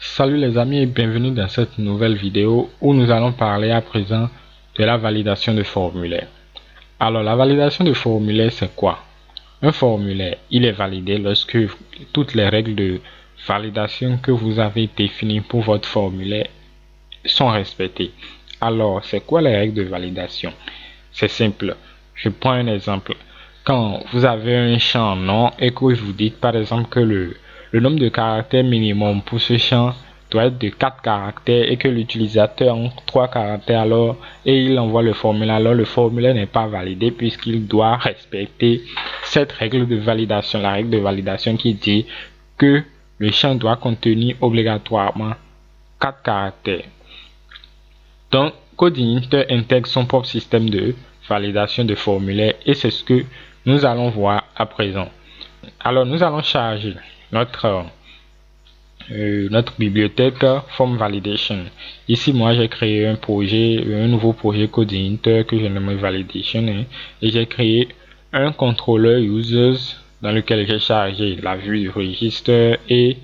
Salut les amis et bienvenue dans cette nouvelle vidéo où nous allons parler à présent de la validation de formulaire. Alors la validation de formulaire c'est quoi? Un formulaire, il est validé lorsque toutes les règles de validation que vous avez définies pour votre formulaire sont respectées. Alors c'est quoi les règles de validation? C'est simple, je prends un exemple. Quand vous avez un champ nom et que vous dites par exemple que le nombre de caractères minimum pour ce champ doit être de 4 caractères et que l'utilisateur a 3 caractères alors et il envoie le formulaire, alors le formulaire n'est pas validé puisqu'il doit respecter cette règle de validation, la règle de validation qui dit que le champ doit contenir obligatoirement 4 caractères. Donc, Codeigniter intègre son propre système de validation de formulaire et c'est ce que nous allons voir à présent. Alors, nous allons charger notre bibliothèque Form Validation. Ici, moi, j'ai créé un nouveau projet Codeigniter que je nomme Validation et j'ai créé un contrôleur Users dans lequel j'ai chargé la vue du registre et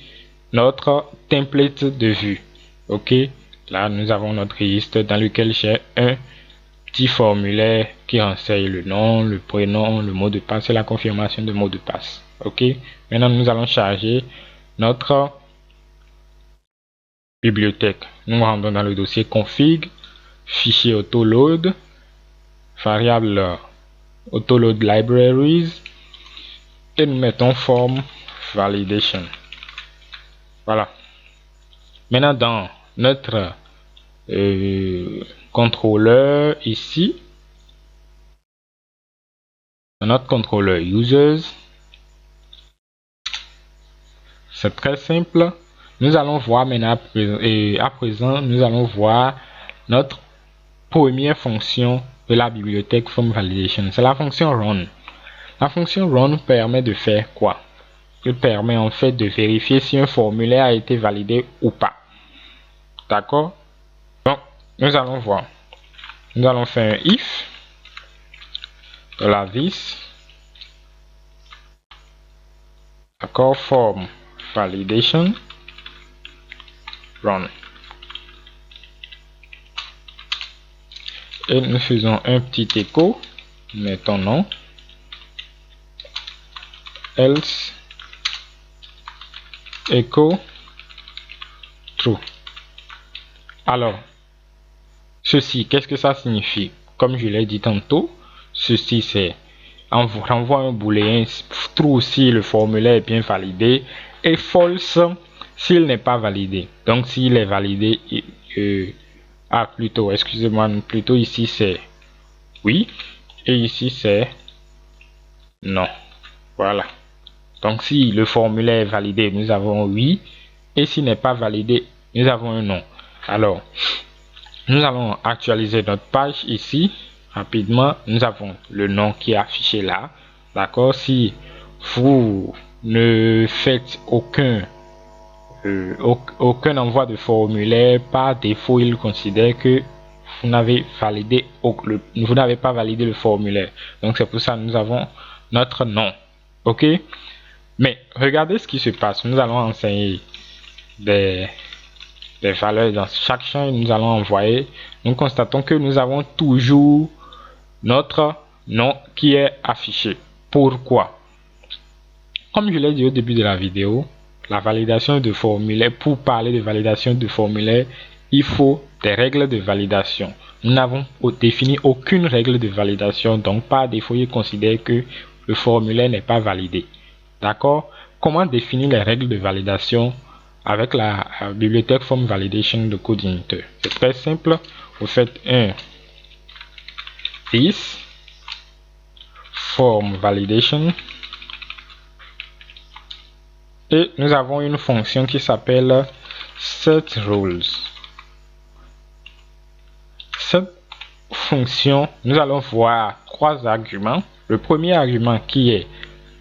notre template de vue. Ok. Là, nous avons notre registre dans lequel j'ai un petit formulaire qui renseigne le nom, le prénom, le mot de passe et la confirmation de mot de passe. Ok. Maintenant, nous allons charger notre bibliothèque. Nous rendons dans le dossier config, fichier autoload, variable autoload libraries et nous mettons form validation. Voilà. Maintenant, dans notre contrôleur ici, dans notre contrôleur users, c'est très simple. Nous allons voir maintenant à présent nous allons voir notre première fonction de la bibliothèque form validation. C'est la fonction run. La fonction run permet de faire quoi? Elle permet en fait de vérifier si un formulaire a été validé ou pas. D'accord? Donc, nous allons voir. Nous allons faire un if de la vis. D'accord? Form validation run. Et nous faisons un petit écho. Mettons non. Else echo true. Alors, ceci, qu'est-ce que ça signifie? Comme je l'ai dit tantôt, ceci c'est on vous renvoie un booléen true si le formulaire est bien validé et false s'il n'est pas validé. Donc s'il est validé, plutôt ici c'est oui et ici c'est non. Voilà. Donc si le formulaire est validé, nous avons oui et s'il n'est pas validé, nous avons un non. Alors, nous allons actualiser notre page ici. Rapidement, nous avons le nom qui est affiché là. D'accord? Si vous ne faites aucun envoi de formulaire, par défaut, il considère que vous n'avez pas validé le formulaire. Donc c'est pour ça que nous avons notre nom. Ok? Mais regardez ce qui se passe. Nous allons enseigner des valeurs dans chaque champ et nous allons envoyer. Nous constatons que nous avons toujours notre nom qui est affiché. Pourquoi? Comme je l'ai dit au début de la vidéo, la validation de formulaire, pour parler de validation de formulaire, il faut des règles de validation. Nous n'avons défini aucune règle de validation, donc par défaut, il considère que le formulaire n'est pas validé. D'accord? Comment définir les règles de validation avec la bibliothèque Form Validation de Codeigniter? C'est très simple. Vous faites un this Form Validation et nous avons une fonction qui s'appelle setRules. Cette fonction, nous allons voir trois arguments. Le premier argument qui est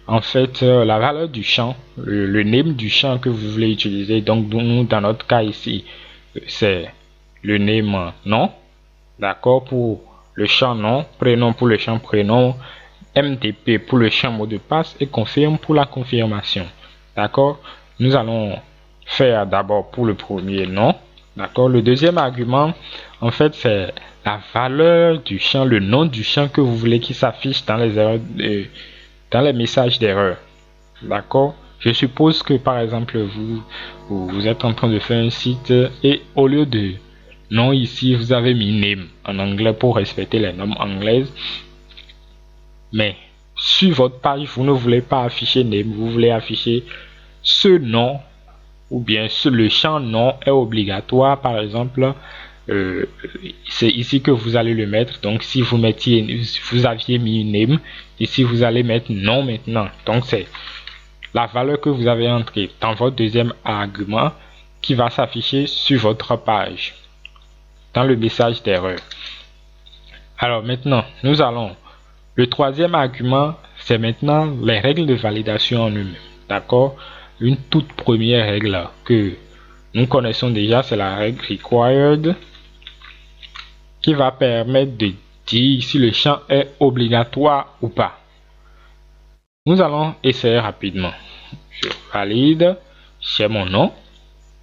en fait la valeur du champ, le name du champ que vous voulez utiliser. Donc nous, dans notre cas ici, c'est le name nom. D'accord? Pour le champ nom, prénom pour le champ prénom, MTP pour le champ mot de passe et confirme pour la confirmation. D'accord? Nous allons faire d'abord pour le premier nom. D'accord. Le deuxième argument, en fait, c'est la valeur du champ, le nom du champ que vous voulez qu'il s'affiche dans les erreurs, dans les messages d'erreur. D'accord. Je suppose que par exemple vous êtes en train de faire un site et au lieu de nom ici vous avez mis name en anglais pour respecter les normes anglaises, mais sur votre page vous ne voulez pas afficher name, vous voulez afficher ce nom, ou bien le champ nom est obligatoire. Par exemple, c'est ici que vous allez le mettre. Donc si vous aviez mis name, ici vous allez mettre nom maintenant. Donc c'est la valeur que vous avez entrée dans votre deuxième argument qui va s'afficher sur votre page dans le message d'erreur. Alors maintenant, nous allons, le troisième argument, c'est maintenant les règles de validation en eux-mêmes. D'accord? Une toute première règle que nous connaissons déjà, c'est la règle required, qui va permettre de dire si le champ est obligatoire ou pas. Nous allons essayer rapidement. Je valide, j'ai mon nom,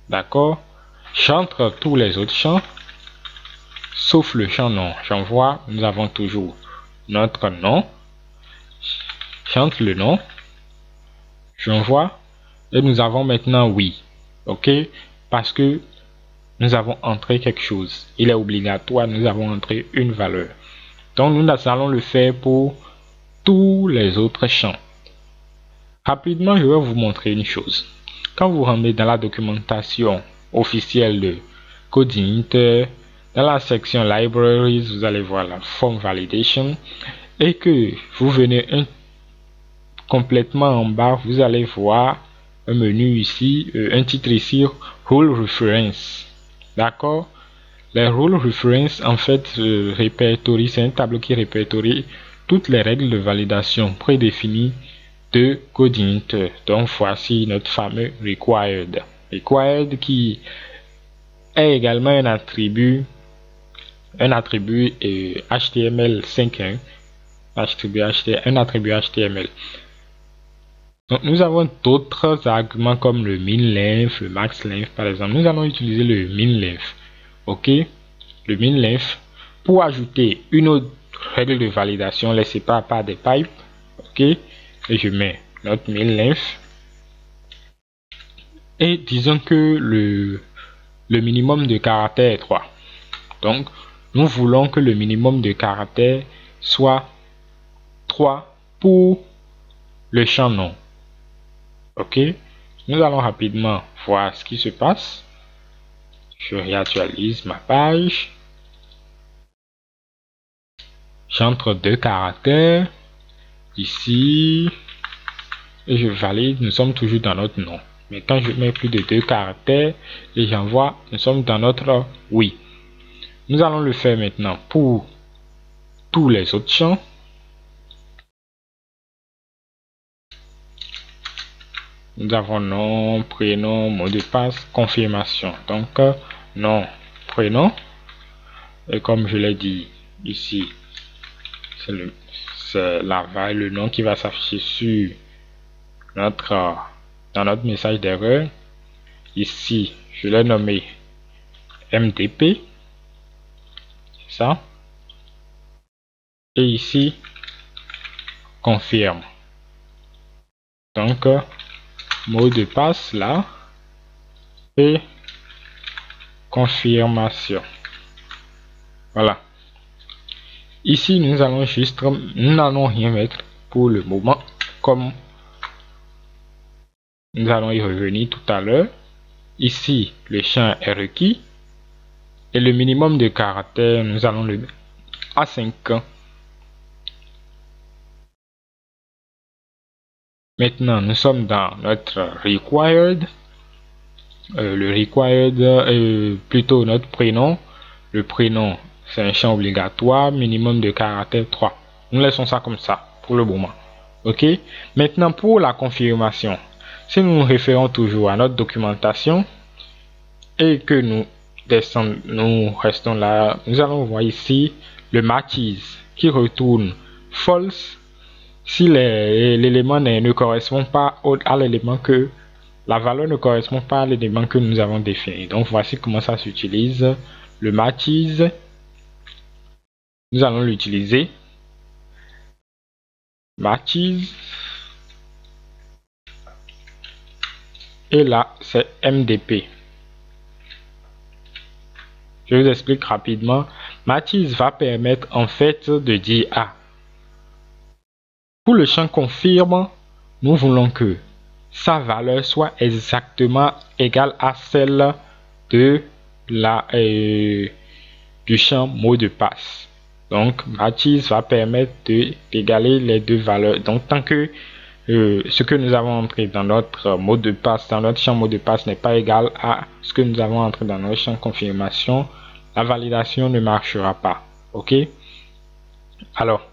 d'accord. J'entre tous les autres champs, sauf le champ nom. J'envoie, nous avons toujours notre nom. J'entre le nom, j'envoie, et nous avons maintenant oui, ok, parce que nous avons entré quelque chose. Il est obligatoire, nous avons entré une valeur. Donc nous allons le faire pour tous les autres champs. Rapidement, je vais vous montrer une chose. Quand vous rentrez dans la documentation officielle de Codeigniter, dans la section Libraries, vous allez voir la Form Validation, et que vous venez complètement en bas, vous allez voir un menu ici, un titre ici, Rule Reference. D'accord? Les Rule Reference, en fait, répertorient, c'est un tableau qui répertorie toutes les règles de validation prédéfinies de Codeigniter. Donc voici notre fameux required. Required qui est également un attribut HTML 5.1, un attribut HTML. Donc nous avons d'autres arguments comme le min length, le max length par exemple. Nous allons utiliser le min length. Ok, le min length pour ajouter une autre règle de validation, les sépare par des pipes. Ok, et je mets notre min length et disons que le minimum de caractères est 3. Donc nous voulons que le minimum de caractères soit 3 pour le champ nom. Ok, nous allons rapidement voir ce qui se passe. Je réactualise ma page. J'entre 2 caractères ici et je valide. Nous sommes toujours dans notre nom. Mais quand je mets plus de 2 caractères et j'envoie, nous sommes dans notre oui. Nous allons le faire maintenant pour tous les autres champs. Nous avons nom, prénom, mot de passe, confirmation. Donc, nom, prénom. Et comme je l'ai dit ici, c'est le nom qui va s'afficher sur dans notre message d'erreur. Ici, je l'ai nommé MDP. C'est ça. Et ici, confirme. Donc, mot de passe là et confirmation. Voilà. Ici nous allons juste, nous n'allons rien mettre pour le moment, comme nous allons y revenir tout à l'heure. Ici le champ est requis et le minimum de caractères nous allons le mettre à 5. Maintenant, nous sommes dans notre required. Le required plutôt notre prénom. Le prénom, c'est un champ obligatoire, minimum de caractère 3. Nous laissons ça comme ça pour le moment. Ok. Maintenant, pour la confirmation, si nous nous référons toujours à notre documentation et que nous restons là, nous allons voir ici le matches qui retourne false si l'élément ne correspond pas à l'élément que la valeur ne correspond pas à l'élément que nous avons défini. Donc voici comment ça s'utilise. Le matches, nous allons l'utiliser. Matches. Et là, c'est MDP. Je vous explique rapidement. Matches va permettre en fait de dire pour le champ confirme, nous voulons que sa valeur soit exactement égale à celle de du champ mot de passe. Donc matches va permettre d'égaler les deux valeurs. Donc tant que ce que nous avons entré dans notre mot de passe, dans notre champ mot de passe n'est pas égal à ce que nous avons entré dans notre champ confirmation, la validation ne marchera pas. Ok? Alors,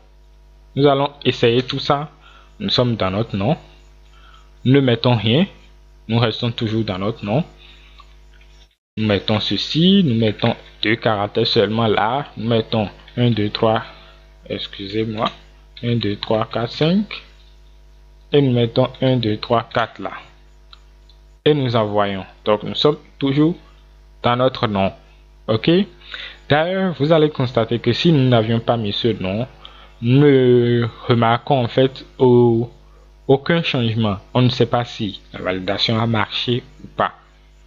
nous allons essayer tout ça. Nous sommes dans notre nom. Nous ne mettons rien. Nous restons toujours dans notre nom. Nous mettons ceci. Nous mettons 2 caractères seulement là. Nous mettons 1, 2, 3. Excusez-moi. 1, 2, 3, 4, 5. Et nous mettons 1, 2, 3, 4 là. Et nous envoyons. Donc, nous sommes toujours dans notre nom. Ok? D'ailleurs, vous allez constater que si nous n'avions pas mis ce nom, nous ne remarquons en fait aucun changement. On ne sait pas si la validation a marché ou pas.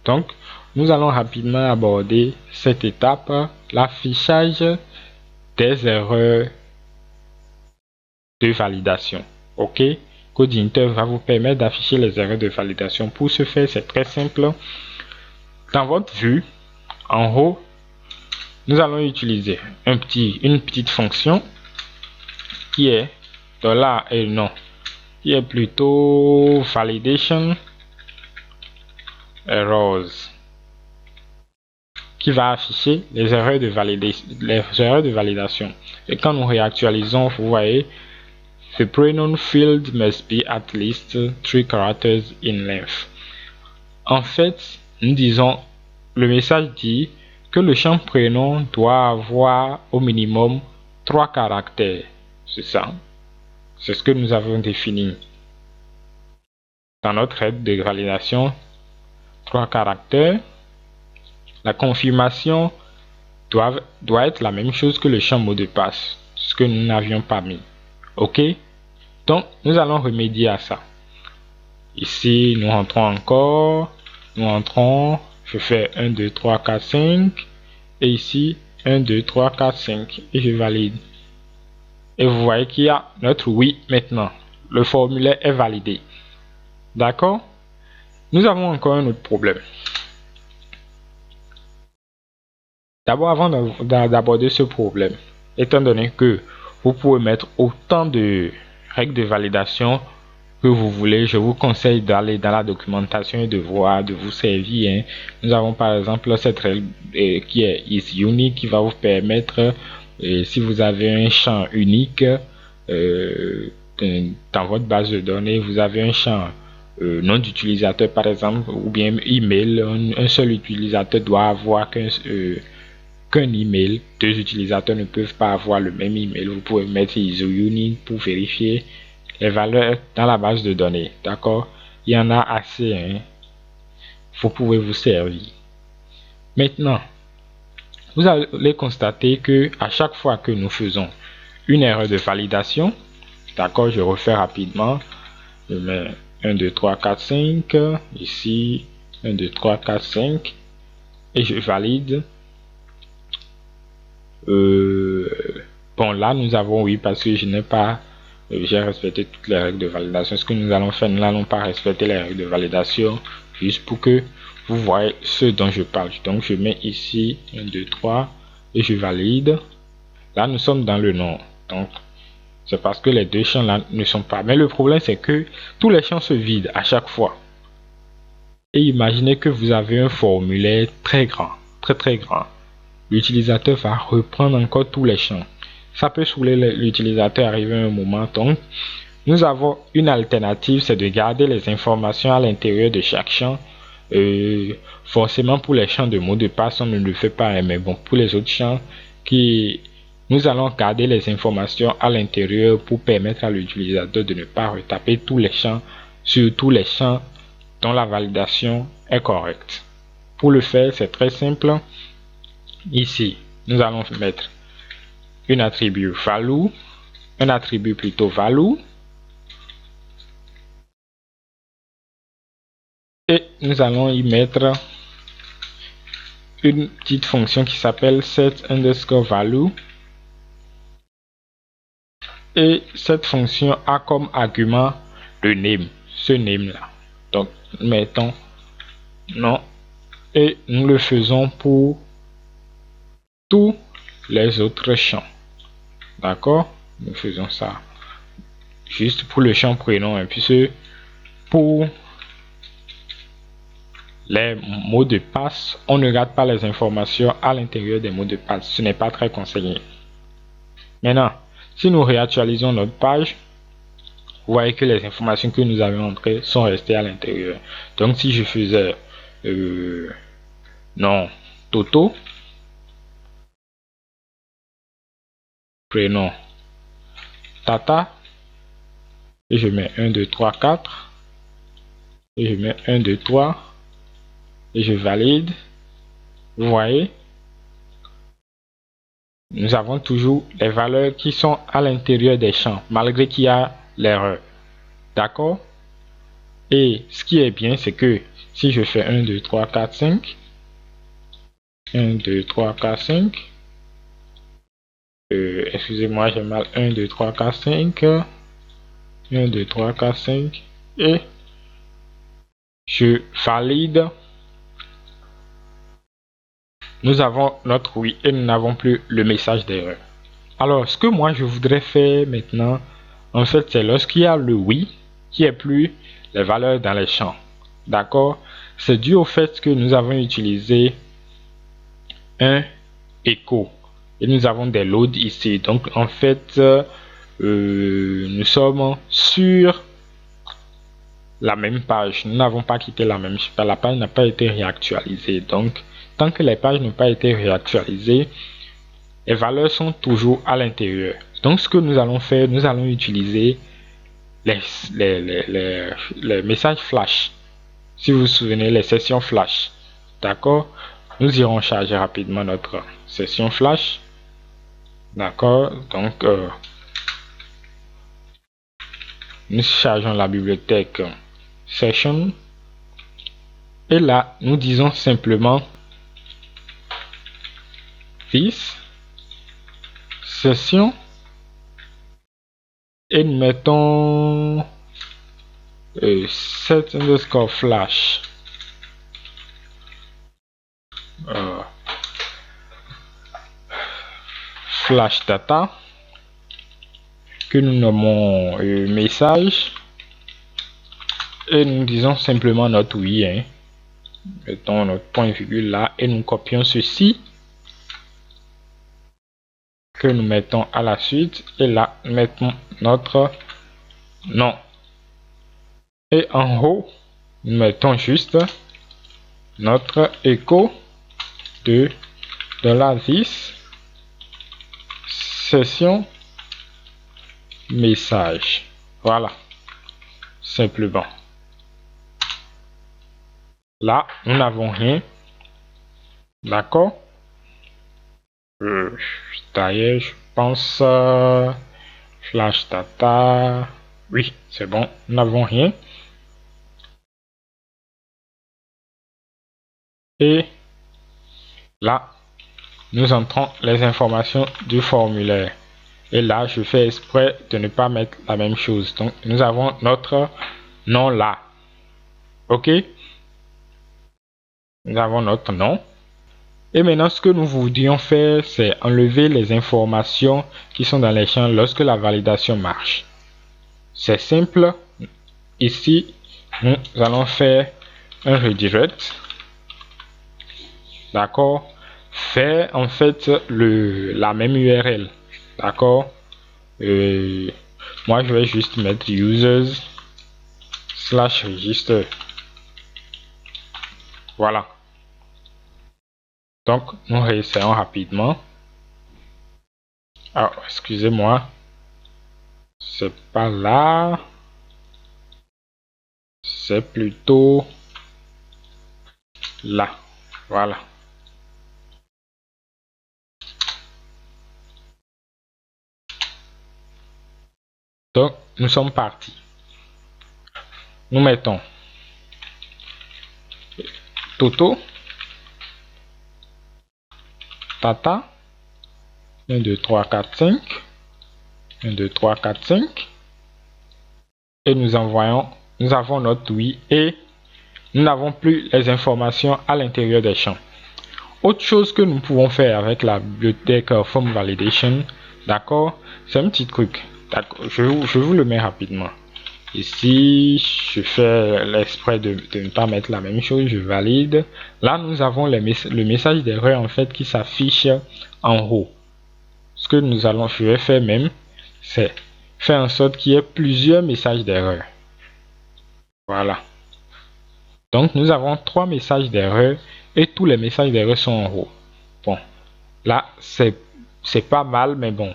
Donc, nous allons rapidement aborder cette étape, l'affichage des erreurs de validation. Ok? Codehinter va vous permettre d'afficher les erreurs de validation. Pour ce faire, c'est très simple. Dans votre vue, en haut, nous allons utiliser une petite fonction qui est qui est plutôt validation errors, qui va afficher les erreurs de validation. Et quand nous réactualisons, vous voyez, the pronoun field must be at least 3 characters in length. En fait, nous disons, le message dit que le champ prénom doit avoir au minimum 3 caractères. C'est ça. C'est ce que nous avons défini dans notre règle de validation. 3 caractères. La confirmation doit être la même chose que le champ mot de passe, ce que nous n'avions pas mis. Ok? Donc, nous allons remédier à ça. Ici, nous rentrons encore. Nous rentrons. Je fais 1, 2, 3, 4, 5. Et ici, 1, 2, 3, 4, 5. Et je valide. Et vous voyez qu'il y a notre oui maintenant. Le formulaire est validé. D'accord? Nous avons encore un autre problème. D'abord, avant d'aborder ce problème, étant donné que vous pouvez mettre autant de règles de validation que vous voulez, je vous conseille d'aller dans la documentation et de vous servir. Hein. Nous avons par exemple cette règle qui est isUnique qui va vous permettre, si vous avez un champ unique dans votre base de données, vous avez un champ nom d'utilisateur par exemple, ou bien email, un seul utilisateur doit avoir qu'un email. 2 utilisateurs ne peuvent pas avoir le même email. Vous pouvez mettre isUnique pour vérifier les valeurs dans la base de données. D'accord? Il y en a assez. Hein? Vous pouvez vous servir. Maintenant, vous allez constater que à chaque fois que nous faisons une erreur de validation, d'accord, je refais rapidement. Je mets 1, 2, 3, 4, 5. Ici, 1, 2, 3, 4, 5. Et je valide. Bon, là, nous avons oui parce que je n'ai pas j'ai respecté toutes les règles de validation. Ce que nous allons faire, nous n'allons pas respecter les règles de validation juste pour que vous voyez ce dont je parle. Donc je mets ici 1, 2, 3 et je valide. Là nous sommes dans le nom. Donc c'est parce que les deux champs là ne sont pas. Mais le problème c'est que tous les champs se vident à chaque fois. Et imaginez que vous avez un formulaire très grand, très grand. L'utilisateur va reprendre encore tous les champs. Ça peut saouler l'utilisateur arrivé à un moment. Donc, nous avons une alternative, c'est de garder les informations à l'intérieur de chaque champ. Forcément, pour les champs de mots de passe, on ne le fait pas. Mais bon, pour les autres champs, nous allons garder les informations à l'intérieur pour permettre à l'utilisateur de ne pas retaper tous les champs sur tous les champs dont la validation est correcte. Pour le faire, c'est très simple. Ici, nous allons mettre un attribut value, value, et nous allons y mettre une petite fonction qui s'appelle set_value, et cette fonction a comme argument le name, ce name là. Donc nous mettons non et nous le faisons pour tous les autres champs. D'accord, nous faisons ça juste pour le champ prénom, et puis pour les mots de passe, on ne garde pas les informations à l'intérieur des mots de passe, ce n'est pas très conseillé. Maintenant, si nous réactualisons notre page, vous voyez que les informations que nous avions entrées sont restées à l'intérieur. Donc si je faisais nom Toto, prénom Tata, et je mets 1, 2, 3, 4, et je mets 1, 2, 3, et je valide, vous voyez, nous avons toujours les valeurs qui sont à l'intérieur des champs, malgré qu'il y a l'erreur. D'accord? Et ce qui est bien, c'est que si je fais 1, 2, 3, 4, 5, 1, 2, 3, 4, 5, excusez-moi, j'ai mal, 1, 2, 3, 4, 5, 1, 2, 3, 4, 5, et je valide. Nous avons notre oui et nous n'avons plus le message d'erreur. Alors, ce que moi je voudrais faire maintenant, en fait, c'est lorsqu'il y a le oui qui est plus les valeurs dans les champs. D'accord? C'est dû au fait que nous avons utilisé un echo et nous avons des loads ici. Donc, en fait, nous sommes sur la même page. Nous n'avons pas quitté la même page. La page n'a pas été réactualisée. Donc, tant que les pages n'ont pas été réactualisées, les valeurs sont toujours à l'intérieur. Donc, ce que nous allons faire, nous allons utiliser les messages flash. Si vous vous souvenez, les sessions flash. D'accord? Nous irons charger rapidement notre session flash. D'accord? Donc, nous chargeons la bibliothèque session. Et là, nous disons simplement this session. Et nous mettons set_flash. Flash data que nous nommons message et nous disons simplement notre oui, hein. Mettons notre point virgule là et nous copions ceci que nous mettons à la suite et là nous mettons notre nom et en haut nous mettons juste notre écho de $10 session message. Voilà, simplement. Là, nous n'avons rien. D'accord? D'ailleurs, je pense flash data. Oui, c'est bon. Nous n'avons rien. Et là, nous entrons les informations du formulaire. Et là, je fais exprès de ne pas mettre la même chose. Donc, nous avons notre nom là. OK? Nous avons notre nom. Et maintenant, ce que nous voudrions faire, c'est enlever les informations qui sont dans les champs lorsque la validation marche. C'est simple. Ici, nous allons faire un redirect. D'accord? Faire en fait la même URL. D'accord? Moi, je vais juste mettre users/register. Voilà. Donc, nous réessayons rapidement. Ah, excusez-moi. C'est pas là. c'est plutôt là. Voilà. Donc, nous sommes partis. Nous mettons Toto, Tata, 1, 2, 3, 4, 5, 1, 2, 3, 4, 5, et nous avons notre oui et nous n'avons plus les informations à l'intérieur des champs. Autre chose que nous pouvons faire avec la bibliothèque Form Validation, d'accord, c'est un petit truc. Je vous le mets rapidement. Ici, je fais l'exprès de ne pas mettre la même chose, je valide. Là, nous avons le message d'erreur en fait qui s'affiche en haut. Ce que je vais faire même, c'est faire en sorte qu'il y ait plusieurs messages d'erreur. Voilà. Donc, nous avons 3 messages d'erreur et tous les messages d'erreur sont en haut. Bon, là, c'est pas mal, mais bon.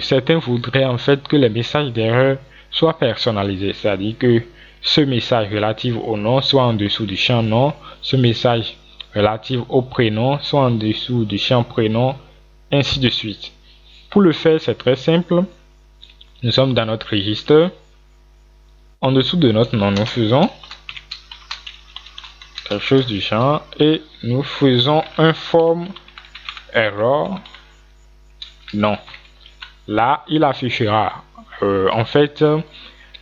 Certains voudraient en fait que les messages d'erreur soient personnalisés, c'est-à-dire que ce message relatif au nom soit en dessous du champ nom, ce message relatif au prénom soit en dessous du champ prénom, ainsi de suite. Pour le faire, c'est très simple. Nous sommes dans notre registre. En dessous de notre nom, nous faisons quelque chose du genre et nous faisons un form error non. Là, il affichera en fait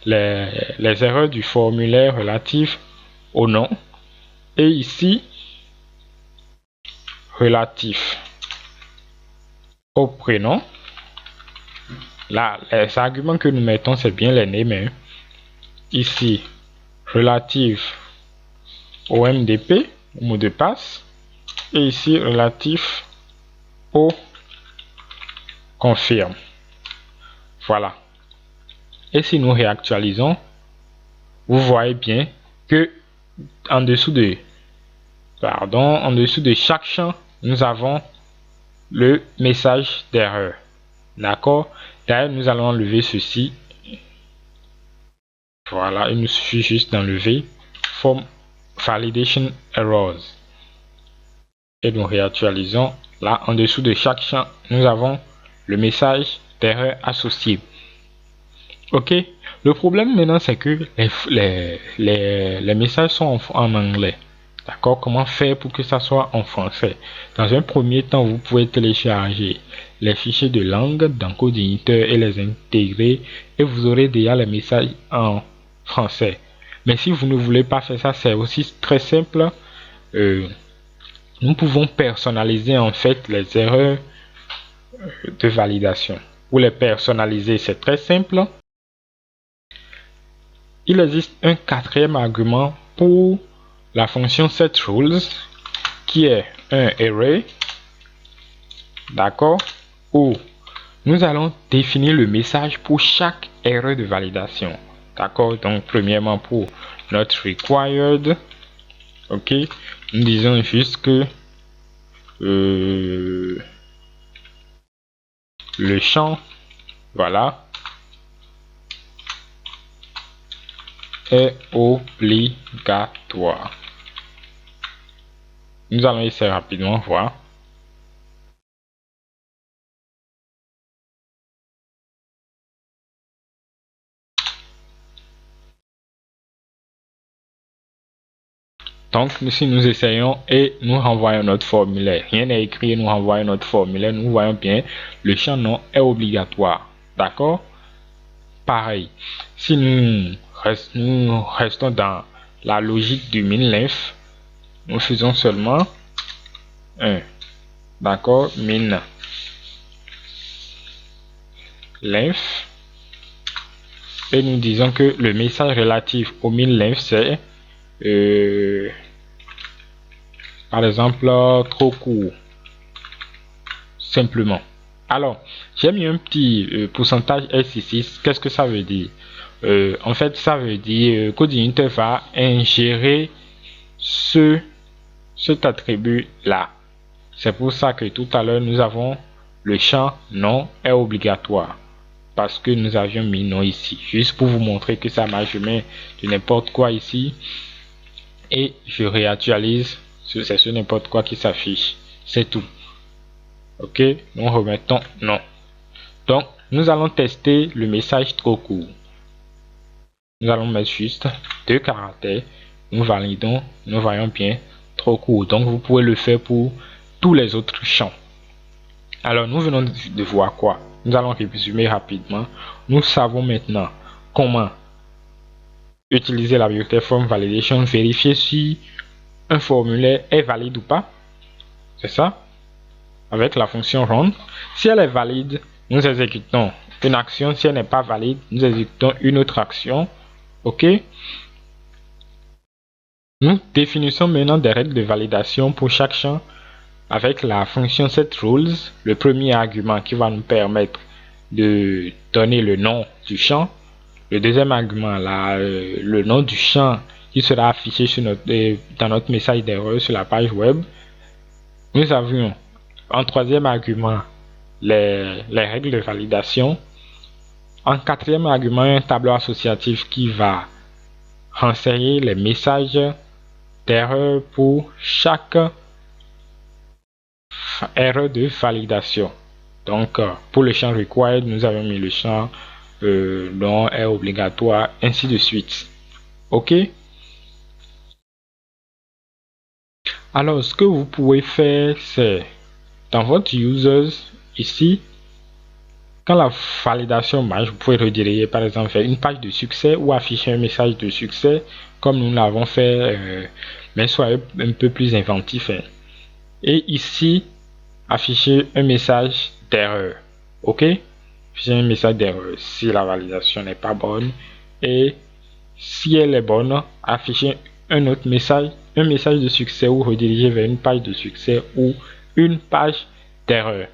les erreurs du formulaire relatif au nom et ici relatif au prénom. Là, les arguments que nous mettons, c'est bien les names. Ici, relatif au MDP, au mot de passe, et ici relatif au confirme. Voilà. Et si nous réactualisons, vous voyez bien que en dessous de chaque champ, nous avons le message d'erreur. D'accord? D'ailleurs, nous allons enlever ceci. Voilà, il nous suffit juste d'enlever Form Validation Errors. Et nous réactualisons. Là, en dessous de chaque champ, nous avons le message d'erreur associé. Ok, le problème maintenant c'est que les messages sont en anglais. D'accord, comment faire pour que ça soit en français? Dans un premier temps, vous pouvez télécharger les fichiers de langue dans Codeigniter et les intégrer et vous aurez déjà les messages en français. Mais si vous ne voulez pas faire ça, c'est aussi très simple. Nous pouvons personnaliser en fait les erreurs de validation. Pour les personnaliser, c'est très simple. Il existe un quatrième argument pour la fonction setRules qui est un array, d'accord, où nous allons définir le message pour chaque erreur de validation, d'accord. Donc premièrement pour notre required, ok, nous disons juste que le champ, voilà, est obligatoire. Nous allons essayer rapidement voir. Donc, si nous essayons et nous renvoyons notre formulaire, rien n'est écrit, nous renvoyons notre formulaire, nous voyons bien le champ nom est obligatoire. D'accord? Pareil, si nous restons dans la logique du min-length, nous faisons seulement 1. D'accord? Min-length. Et nous disons que le message relatif au min-length, c'est par exemple trop court. Simplement. Alors, j'ai mis un petit pourcentage S ici. Qu'est-ce que ça veut dire? En fait, ça veut dire Codeigniter va ingérer cet attribut-là. C'est pour ça que tout à l'heure, nous avons le champ non est obligatoire. parce que nous avions mis non ici. Juste pour vous montrer que ça marche, je mets de n'importe quoi ici et je réactualise. C'est ce n'importe quoi qui s'affiche. C'est tout. Ok, nous remettons non. Donc, nous allons tester le message trop court. Nous allons mettre juste 2 caractères. Nous validons, nous voyons bien trop court. Donc, vous pouvez le faire pour tous les autres champs. Alors, nous venons de voir quoi? Nous allons résumer rapidement. Nous savons maintenant comment utiliser la bibliothèque Form Validation, vérifier si un formulaire est valide ou pas. C'est ça? Avec la fonction run. Si elle est valide, nous exécutons une action. Si elle n'est pas valide, nous exécutons une autre action. Ok? Nous définissons maintenant des règles de validation pour chaque champ avec la fonction setRules, le premier argument qui va nous permettre de donner le nom du champ. Le deuxième argument, le nom du champ qui sera affiché dans notre message d'erreur sur la page web. Nous avions en troisième argument les règles de validation. En quatrième argument, un tableau associatif qui va renseigner les messages d'erreur pour chaque erreur de validation. Donc, pour le champ required, nous avons mis le champ nom est obligatoire, ainsi de suite. Ok? Alors, ce que vous pouvez faire, c'est dans votre users, ici, quand la validation marche, vous pouvez rediriger, par exemple, faire une page de succès ou afficher un message de succès, comme nous l'avons fait, mais soyez un peu plus inventif. Hein. Et ici, afficher un message d'erreur. Ok? Afficher un message d'erreur si la validation n'est pas bonne. Et si elle est bonne, afficher un autre message, un message de succès ou rediriger vers une page de succès ou une page d'erreur.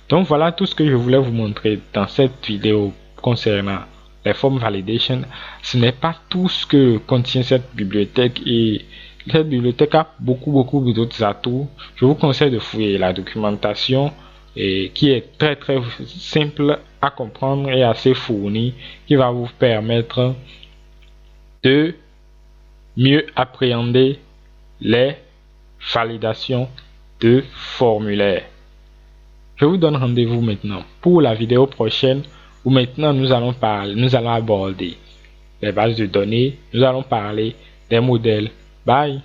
Donc voilà tout ce que je voulais vous montrer dans cette vidéo concernant les form validation. Ce n'est pas tout ce que contient cette bibliothèque et cette bibliothèque a beaucoup d'autres atouts. Je vous conseille de fouiller la documentation et qui est très simple à comprendre et assez fournie, qui va vous permettre de mieux appréhender les validations de formulaires. Je vous donne rendez-vous maintenant pour la vidéo prochaine où maintenant nous allons aborder les bases de données, nous allons parler des modèles. Bye!